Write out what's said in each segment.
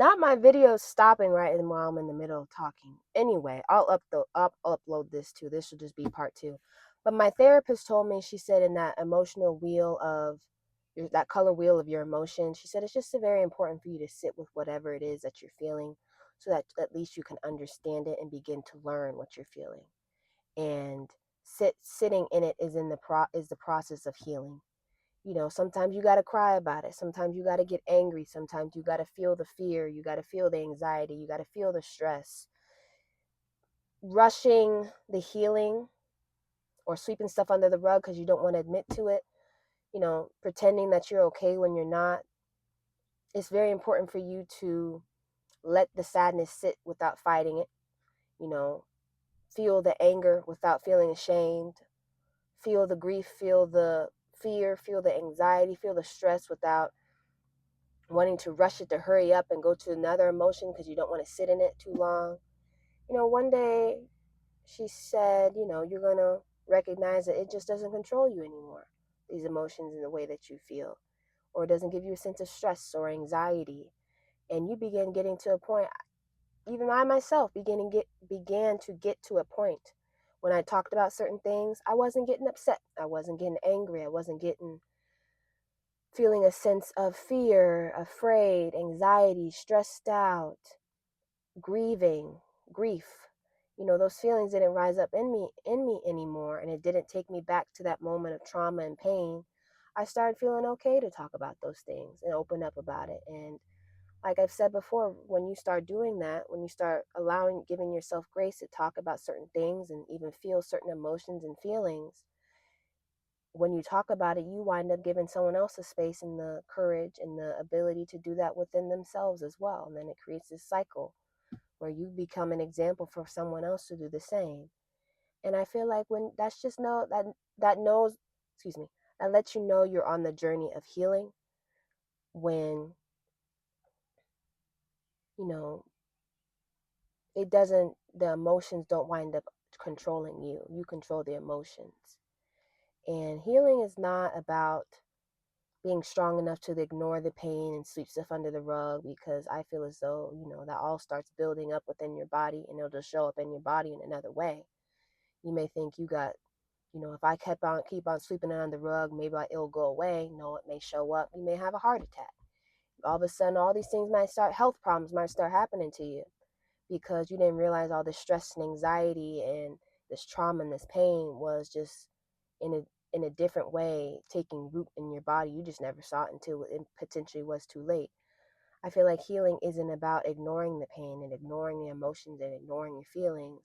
Not my videos stopping right while I'm in the middle of talking. Anyway, I'll upload this too. This will just be part two. But my therapist told me, she said, in that emotional wheel of that color wheel of your emotions, she said it's just very important for you to sit with whatever it is that you're feeling, so that at least you can understand it and begin to learn what you're feeling. And sitting in it is the process of healing. Sometimes you got to cry about it. Sometimes you got to get angry. Sometimes you got to feel the fear. You got to feel the anxiety. You got to feel the stress. Rushing the healing or sweeping stuff under the rug because you don't want to admit to it, pretending that you're okay when you're not. It's very important for you to let the sadness sit without fighting it. You know, feel the anger without feeling ashamed. Feel the grief, feel the fear, feel the anxiety, feel the stress without wanting to rush it to hurry up and go to another emotion because you don't want to sit in it too long. One day she said, you're going to recognize that it just doesn't control you anymore, these emotions in the way that you feel, or it doesn't give you a sense of stress or anxiety. And you begin getting to a point, even I myself began to get to a point when I talked about certain things, I wasn't getting upset. I wasn't getting angry. I wasn't getting feeling a sense of fear, afraid, anxiety, stressed out, grieving, grief. Those feelings didn't rise up in me anymore, and it didn't take me back to that moment of trauma and pain. I started feeling okay to talk about those things and open up about it. And like I've said before, when you start doing that, when you start giving yourself grace to talk about certain things and even feel certain emotions and feelings, when you talk about it, you wind up giving someone else a space and the courage and the ability to do that within themselves as well. And then it creates this cycle where you become an example for someone else to do the same. And I feel like when that's just know that knows, excuse me, that lets you know you're on the journey of healing, when, you know, the emotions don't wind up controlling you. You control the emotions. And healing is not about being strong enough to ignore the pain and sweep stuff under the rug, because I feel as though, that all starts building up within your body and it'll just show up in your body in another way. You may think you got, if I keep on sweeping it under the rug, maybe it'll go away. No, it may show up. You may have a heart attack. All of a sudden, all these things health problems might start happening to you because you didn't realize all this stress and anxiety and this trauma and this pain was just in a different way taking root in your body. You just never saw it until it potentially was too late. I feel like healing isn't about ignoring the pain and ignoring the emotions and ignoring your feelings.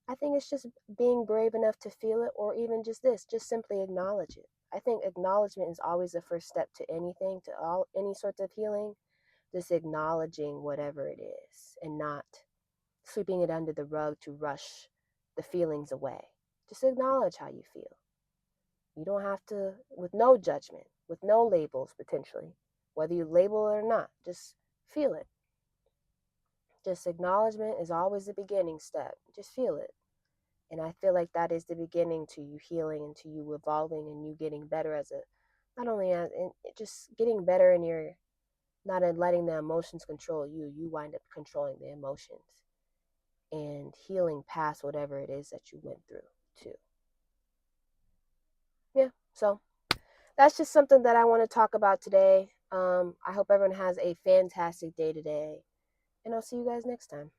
I think it's just being brave enough to feel it, or even just simply acknowledge it. I think acknowledgement is always the first step to anything, to any sorts of healing. Just acknowledging whatever it is and not sweeping it under the rug to rush the feelings away. Just acknowledge how you feel. You don't have to, with no judgment, with no labels potentially, whether you label it or not, just feel it. Just acknowledgement is always the beginning step. Just feel it. And I feel like that is the beginning to you healing and to you evolving and you getting better not only as, in, just getting better in your, not in letting the emotions control you. You wind up controlling the emotions and healing past whatever it is that you went through too. Yeah, so that's just something that I want to talk about today. I hope everyone has a fantastic day today, and I'll see you guys next time.